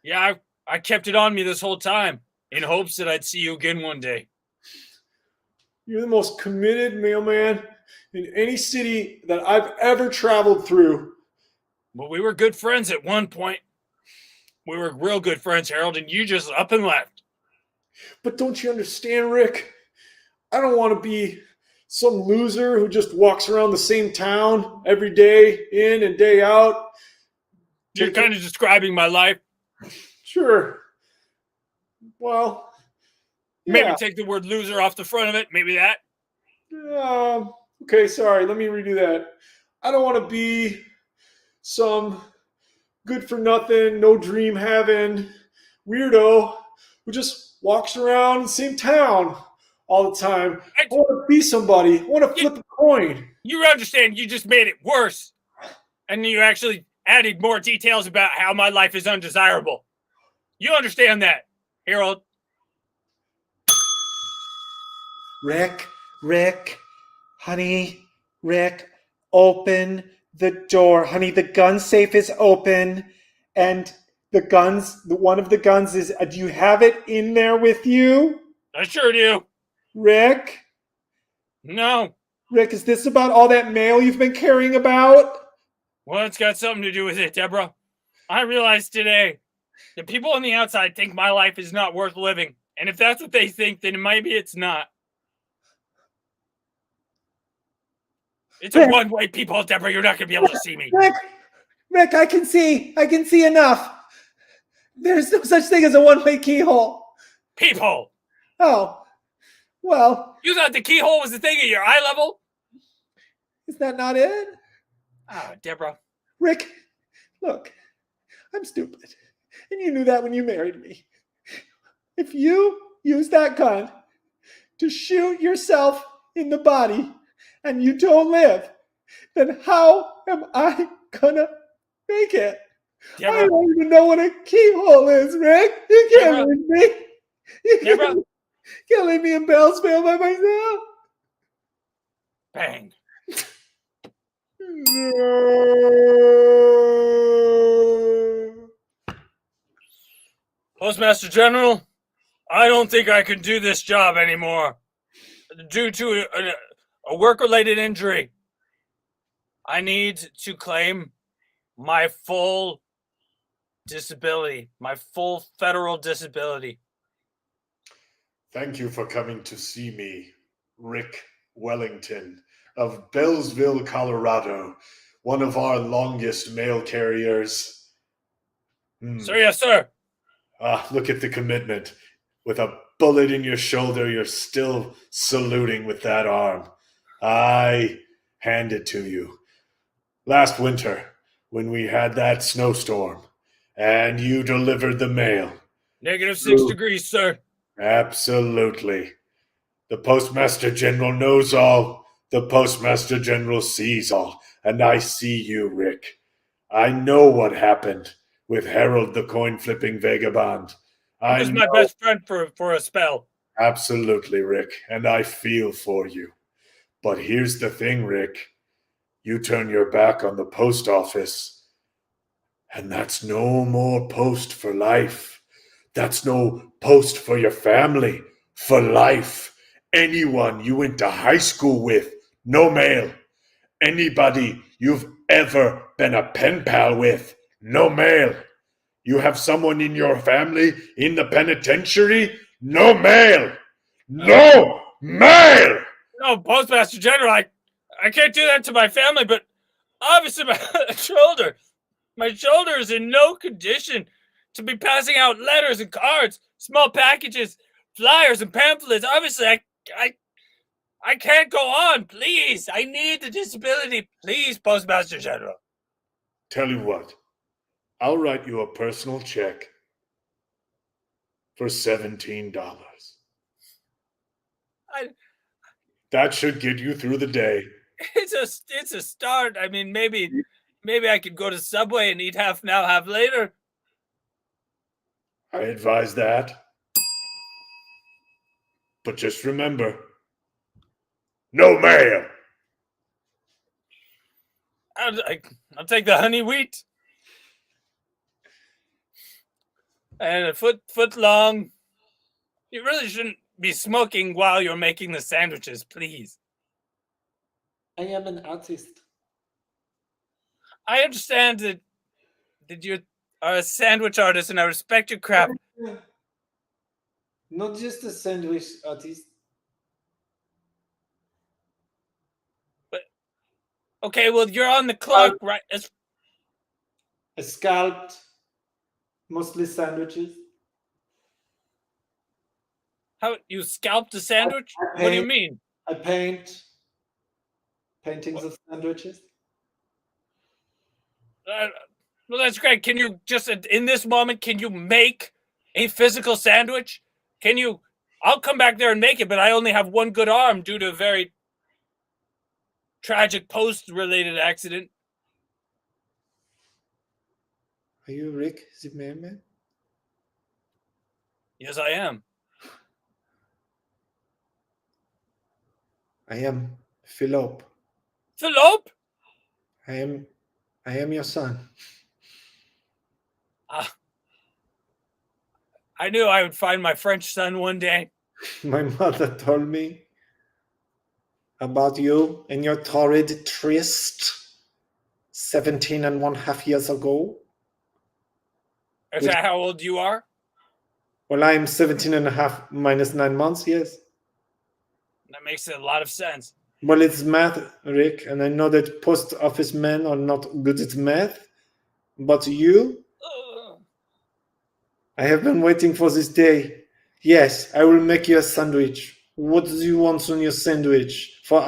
Yeah, I kept it on me this whole time in hopes that I'd see you again one day. You're the most committed mailman in any city that I've ever traveled through. Well, we were good friends at one point. We were real good friends, Harold, and you just up and left. But don't you understand, Rick? I don't want to be some loser who just walks around the same town every day, in and day out. You're kind of describing my life. Sure. Well, yeah. Maybe take the word loser off the front of it. Maybe that. Okay, sorry. Let me redo that. I don't want to be some good for nothing, no dream having weirdo who just walks around the same town all the time. I want to be somebody. I want to flip a coin. You understand you just made it worse. And you actually added more details about how my life is undesirable. You understand that, Harold? Rick, honey, Rick, open the door. Honey, the gun safe is open. And one of the guns is, do you have it in there with you? I sure do. Rick? No. Rick, is this about all that mail you've been carrying about? Well, it's got something to do with it, Deborah. I realized today that people on the outside think my life is not worth living. And if that's what they think, then maybe it's not. It's a one-way people, Deborah. You're not going to be able to see me. Rick, I can see enough. There's no such thing as a one-way keyhole. Peephole. Oh, well. You thought the keyhole was the thing at your eye level? Is that not it? Ah, Deborah. Rick, look, I'm stupid. And you knew that when you married me. If you use that gun to shoot yourself in the body and you don't live, then how am I gonna make it? Deborah. I don't even know what a keyhole is, Rick. You can't Deborah. leave me. You Deborah. can't leave me in Bellsville by myself. Bang. No. Postmaster General, I don't think I can do this job anymore due to a work-related injury. I need to claim my full disability, my full federal disability. Thank you for coming to see me, Rick Wellington of Bellsville, Colorado, one of our longest mail carriers. Sir, yes, sir. Look at the commitment. With a bullet in your shoulder, you're still saluting with that arm. I hand it to you. Last winter, when we had that snowstorm, and you delivered the mail. -6 degrees, sir. Absolutely. The Postmaster General knows all. The Postmaster General sees all. And I see you, Rick. I know what happened with Harold the coin-flipping vagabond. He was my best friend for a spell. Absolutely, Rick. And I feel for you. But here's the thing, Rick. You turn your back on the post office, and that's no more post for life. That's no post for your family, for life. Anyone you went to high school with, no mail. Anybody you've ever been a pen pal with, no mail. You have someone in your family in the penitentiary, no mail. No mail! No, Postmaster General, I can't do that to my family, but obviously my shoulder is in no condition to be passing out letters and cards, small packages, flyers and pamphlets. Obviously, I can't go on. Please, I need the disability. Please, Postmaster General. Tell you what, I'll write you a personal check for $17. That should get you through the day. It's a start. I mean, maybe I could go to Subway and eat half now, half later. I advise that. But just remember, no mail. I'll take the honey wheat and a foot long. You really shouldn't be smoking while you're making the sandwiches, please. I am an artist. I understand that you are a sandwich artist, and I respect your craft. Not just a sandwich artist. But okay, well, you're on the clock, right? I scalped mostly sandwiches. How you scalped a sandwich? What do you mean? I paint paintings of sandwiches. Well, that's great. Can you just, in this moment, can you make a physical sandwich? Can you? I'll come back there and make it, but I only have one good arm due to a very tragic post-related accident. Are you Rick the Merman? Yes, I am. I am Philip. Philip? I am your son. I knew I would find my French son one day. My mother told me about you and your torrid tryst 17.5 years ago. Is that how old you are? Well, I'm 17.5 minus 9 months, yes. That makes a lot of sense. Well, it's math, Rick, and I know that post office men are not good at math, but you, I have been waiting for this day. Yes, I will make you a sandwich. What do you want on your sandwich? For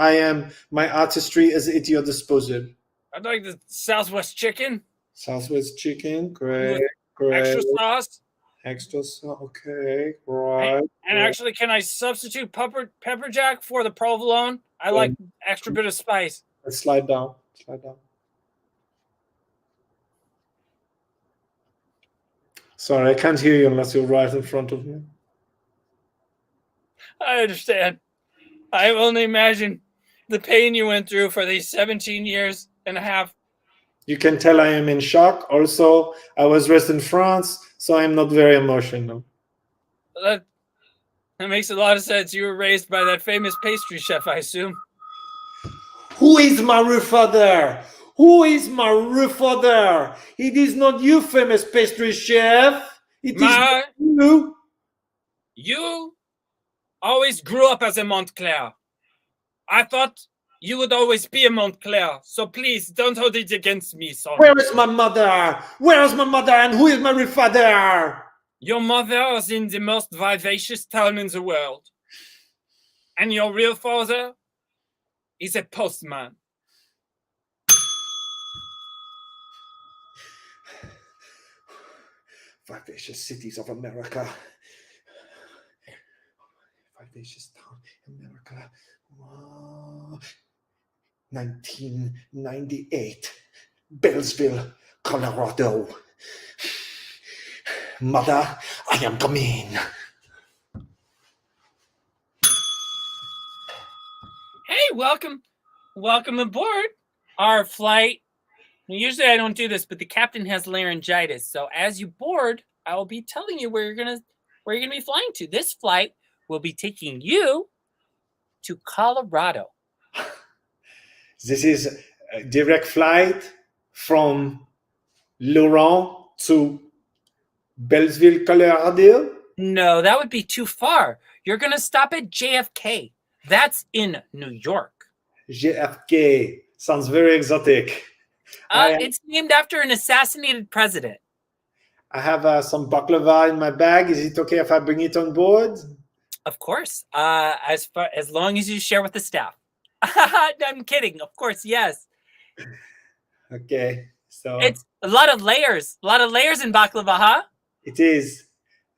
my artistry is at your disposal. I'd like the Southwest chicken. Southwest chicken, great, With great. Extra sauce. Extra sauce, okay, right. And actually, can I substitute pepper jack for the provolone? I like extra bit of spice. Let's slide down. Slide down. Sorry, I can't hear you unless you're right in front of me. I understand. I only imagine the pain you went through for these 17 years and a half. You can tell I am in shock. Also, I was raised in France, so I'm not very emotional. That makes a lot of sense. You were raised by that famous pastry chef, I assume. Who is my father? Who is my father? It is not you, famous pastry chef. It is you. You always grew up as a Montclair. I thought you would always be a Montclair, so please don't hold it against me, son. Where is my mother? Where is my mother and who is my father? Your mother is in the most vivacious town in the world. And your real father is a postman. Vivacious cities of America. Vivacious town, America. 1998, Beltsville, Colorado. Mother, I am coming. Hey, welcome aboard our flight. Usually I don't do this, but the captain has laryngitis. So as you board, I will be telling you where you're gonna be flying to. This flight will be taking you to Colorado. This is a direct flight from Laurent to Beltsville, Colorado? No, that would be too far. You're gonna stop at JFK. That's in New York. JFK sounds very exotic. It's named after an assassinated president. I have some baklava in my bag. Is it okay if I bring it on board? Of course. As long as you share with the staff. I'm kidding. Of course, yes. Okay. So it's a lot of layers. A lot of layers in baklava, huh? It is.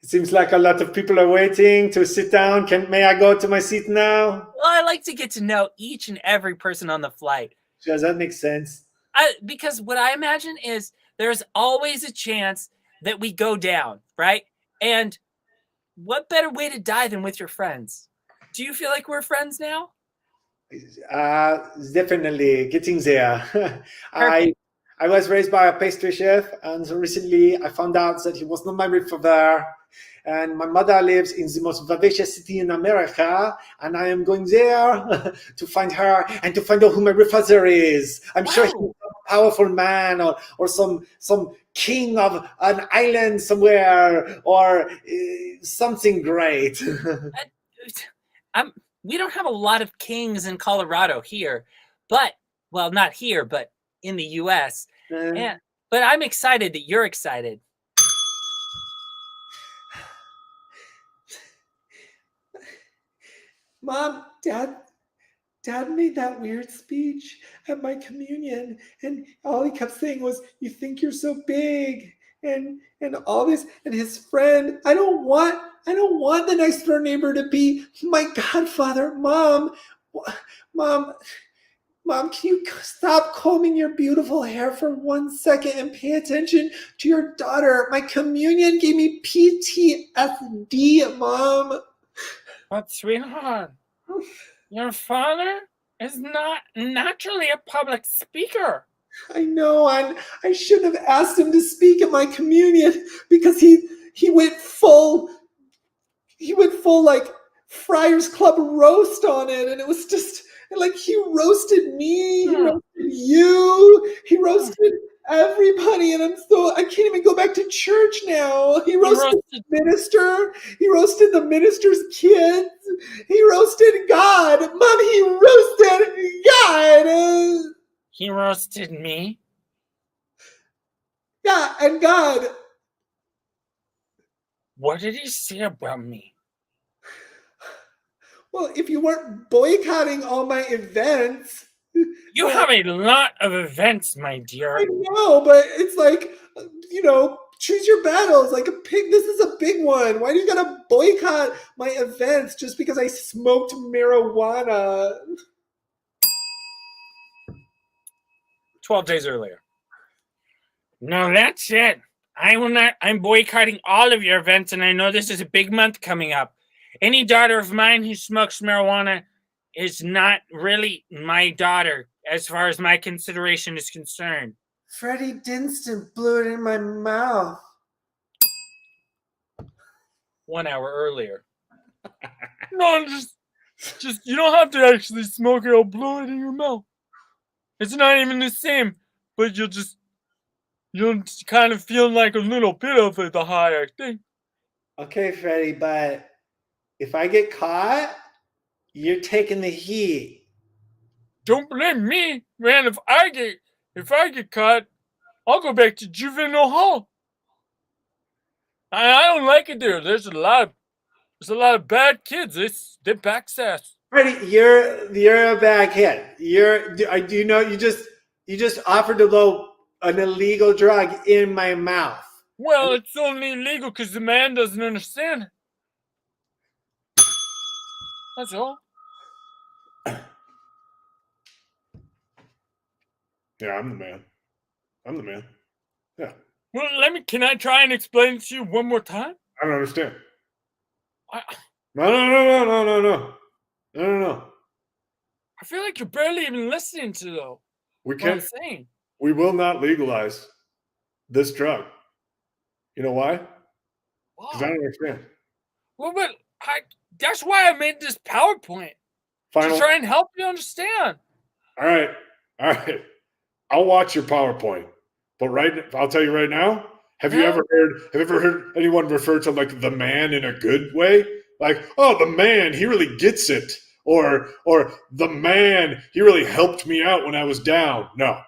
It seems like a lot of people are waiting to sit down. May I go to my seat now? Well, I like to get to know each and every person on the flight. Does that make sense? Because what I imagine is there's always a chance that we go down, right? And what better way to die than with your friends? Do you feel like we're friends now? Definitely getting there. I was raised by a pastry chef, and recently I found out that he was not my father. And my mother lives in the most vivacious city in America, and I am going there to find her and to find out who my father is. I'm sure he's a powerful man or some king of an island somewhere or something great. We don't have a lot of kings in Colorado here, but, well, not here, but in the U.S. But I'm excited that you're excited. Mom, Dad made that weird speech at my communion, and all he kept saying was, "You think you're so big," and all this, and his friend. I don't want the next door neighbor to be my godfather. Mom, can you stop combing your beautiful hair for 1 second and pay attention to your daughter? My communion gave me PTSD, Mom. But sweetheart, your father is not naturally a public speaker. I know, and I shouldn't have asked him to speak at my communion because he went full like Friars Club roast on it, and it was just like he roasted me, he roasted you, he roasted everybody, and I can't even go back to church now. He roasted the minister, he roasted the minister's kids, he roasted God. Mom, he roasted God. He roasted me? Yeah, and God. What did he say about me? Well, if you weren't boycotting all my events, You have a lot of events, my dear. I know, but it's like, choose your battles. Like a pig, this is a big one. Why do you gotta boycott my events just because I smoked marijuana? 12 days earlier. No, that's it. I will not. I'm boycotting all of your events, and I know this is a big month coming up. Any daughter of mine who smokes marijuana is not really my daughter, as far as my consideration is concerned. Freddie Dinston blew it in my mouth. 1 hour earlier. No, just you don't have to actually smoke it. I'll blow it in your mouth. It's not even the same, but you'll kind of feel like a little bit of it, the high, I think. Okay, Freddie, but if I get caught, you're taking the heat. Don't blame me, man. If I get caught, I'll go back to juvenile hall. I don't like it there. There's a lot of bad kids. They backsass. Freddie, you're a bad kid. You just offered to blow an illegal drug in my mouth. Well, it's only illegal because the man doesn't understand it. That's all. Yeah, I'm the man. I'm the man. Yeah. Well, can I try and explain it to you one more time? I don't understand. I No. I feel like you're barely even listening to We what I'm can't. saying. We will not legalize this drug. You know why? Because I don't understand. Well, but that's why I made this PowerPoint. To try and help you understand. All right. I'll watch your PowerPoint. But I'll tell you right now. Have you ever heard anyone refer to like the man in a good way? Like, oh, the man, he really gets it. Or the man, he really helped me out when I was down. No.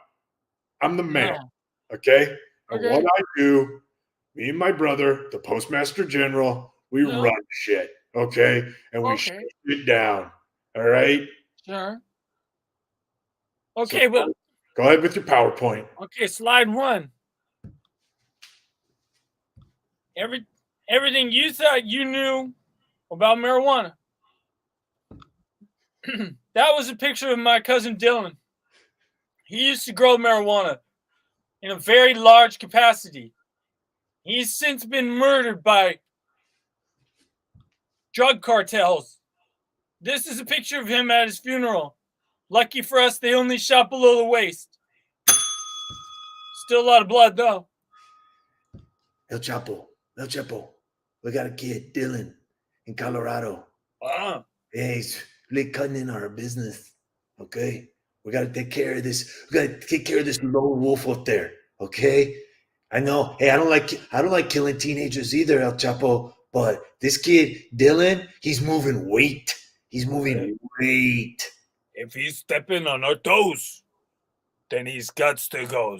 I'm the man. No. Okay? And Okay. what I do, me and my brother, the Postmaster General, we run shit. Okay? And we shut it down. All right? Sure. Okay, So, well, go ahead with your PowerPoint. okay, slide 1. Everything you thought you knew about marijuana. That was a picture of my cousin Dylan. He used to grow marijuana in a very large capacity. He's since been murdered by drug cartels. This is a picture of him at his funeral. Lucky for us, they only shot below the waist. Still a lot of blood, though. El Chapo, we got a kid, Dylan, in Colorado. Wow. Hey, he's really cutting in our business. Okay, we gotta take care of this. We gotta take care of this lone wolf up there. Okay, I know. Hey, I don't like killing teenagers either, El Chapo. But this kid, Dylan, he's moving weight. He's moving weight. If he's stepping on our toes, then he's got to go.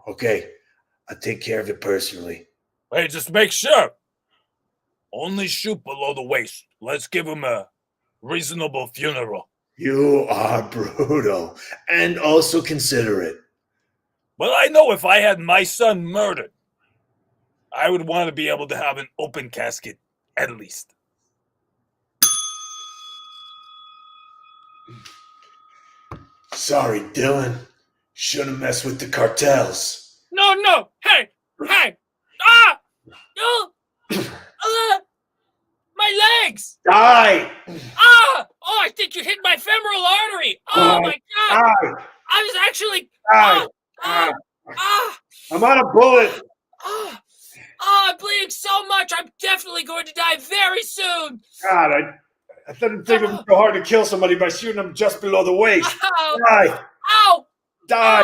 Okay, I'll take care of it personally. Hey, just make sure. Only shoot below the waist. Let's give him a reasonable funeral. You are brutal and also considerate. Well, I know if I had my son murdered, I would want to be able to have an open casket, at least. Sorry, Dylan. Shouldn't mess with the cartels. No. Hey. Ah! No! My legs! Die! Ah! Oh, I think you hit my femoral artery. Oh, my God. Die! I was actually... Die! I'm on a bullet. I'm bleeding so much. I'm definitely going to die very soon. God, I didn't think it was so hard to kill somebody by shooting them just below the waist. Ow! Die! Ow! Die!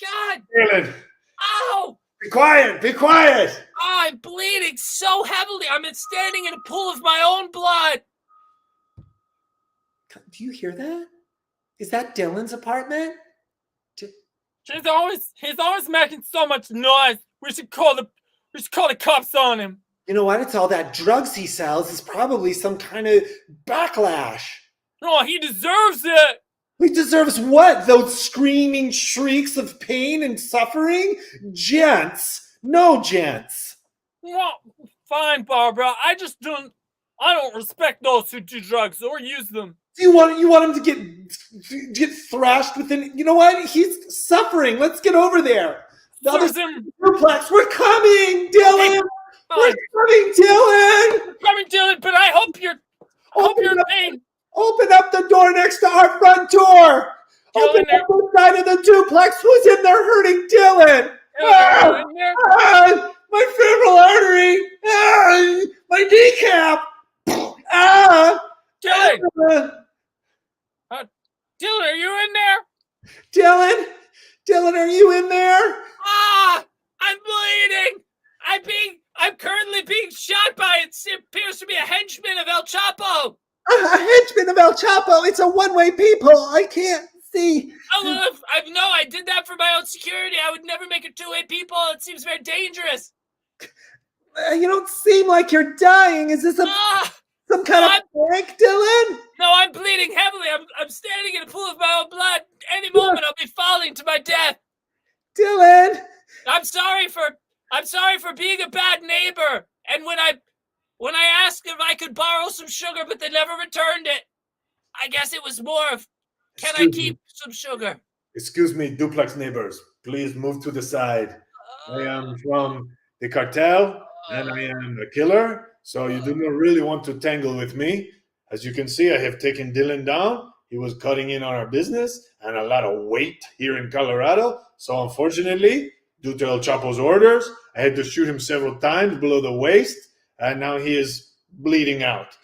God! Dylan, Ow! be quiet! Be quiet! I'm bleeding so heavily. I'm standing in a pool of my own blood. Do you hear that? Is that Dylan's apartment? He's always making so much noise. We should call the cops on him. You know what? It's all that drugs he sells. It's probably some kind of backlash. Oh, he deserves it. He deserves what? Those screaming shrieks of pain and suffering? Gents. No, gents. Well, fine, Barbara. I don't respect those who do drugs or use them. You want him to get thrashed within? You know what? He's suffering. Let's get over there. The other duplex. We're coming, Dylan. We're coming, Dylan. We're coming, Dylan. But I hope you're in pain. Open up the door next to our front door. Open up the side of the duplex. Who's in there hurting Dylan? My femoral artery. My kneecap. Dylan. Dylan, are you in there? Dylan, are you in there? I'm bleeding. I'm currently being shot by it appears to be a henchman of El Chapo. A henchman of El Chapo. It's a one-way people. I can't see. I did that for my own security. I would never make it two-way people. It seems very dangerous. You don't seem like you're dying. Is this some kind of prank, Dylan? No, I'm bleeding heavily. I'm standing in a pool of my own blood. Any moment I'll be falling to my death. Dylan. I'm sorry for being a bad neighbor. And when I asked if I could borrow some sugar, but they never returned it. I guess it was more of, can I keep some sugar? Excuse me, duplex neighbors. Please move to the side. I am from the cartel, and I am a killer. So you do not really want to tangle with me. As you can see, I have taken Dylan down. He was cutting in on our business and a lot of weight here in Colorado. So unfortunately, due to El Chapo's orders, I had to shoot him several times below the waist, and now he is bleeding out.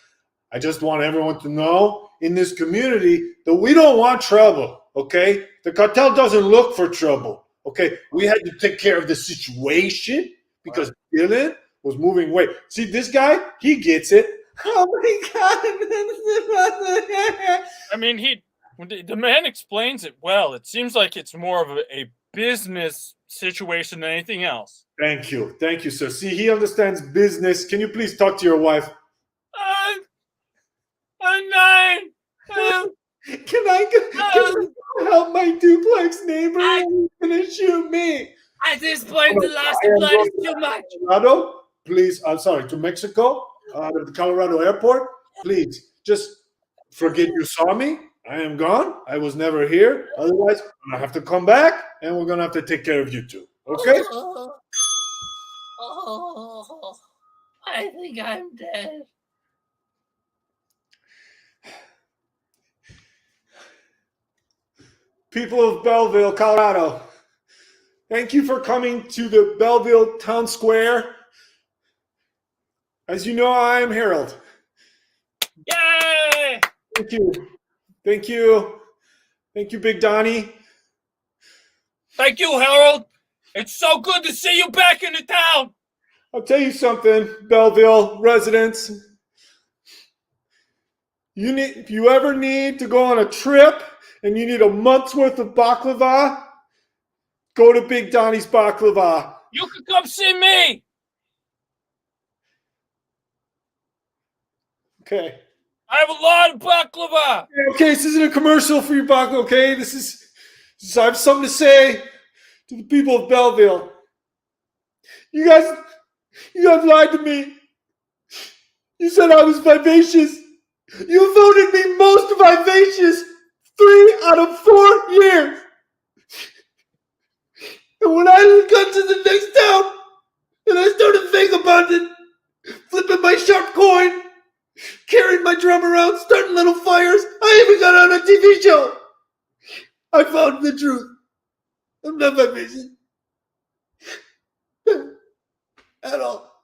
I just want everyone to know in this community that we don't want trouble, okay? The cartel doesn't look for trouble, okay? We had to take care of the situation because Dylan was moving weight. See, this guy, he gets it. Oh my God. I mean, the man explains it well. It seems like it's more of a business situation than anything else. Thank you, sir. See, he understands business. Can you please talk to your wife? I'm dying. Can I go help my duplex neighbor? He's gonna shoot me. At this point, the loss of blood is too much. Colorado, please. I'm sorry. To Mexico, at the Colorado airport. Please, just forget you saw me. I am gone. I was never here. Otherwise, I'm gonna have to come back, and we're gonna have to take care of you too. Okay? I think I'm dead. People of Belleville, Colorado, thank you for coming to the Belleville Town Square. As you know, I am Harold. Yay! Thank you. Thank you. Thank you, Big Donnie. Thank you, Harold. It's so good to see you back in the town. I'll tell you something, Belleville residents. If you ever need to go on a trip and you need a month's worth of baklava, go to Big Donnie's Baklava. You can come see me. Okay. I have a lot of baklava. Okay, this isn't a commercial for your baklava, okay? I have something to say to the people of Belleville. You guys lied to me. You said I was vivacious. You voted me most vivacious 3 out of 4 years. And when I got to the next town and I started vagabonding, flipping my sharp coin, carrying my drum around, starting little fires, I even got on a TV show. I found the truth. I'm not vivacious at all.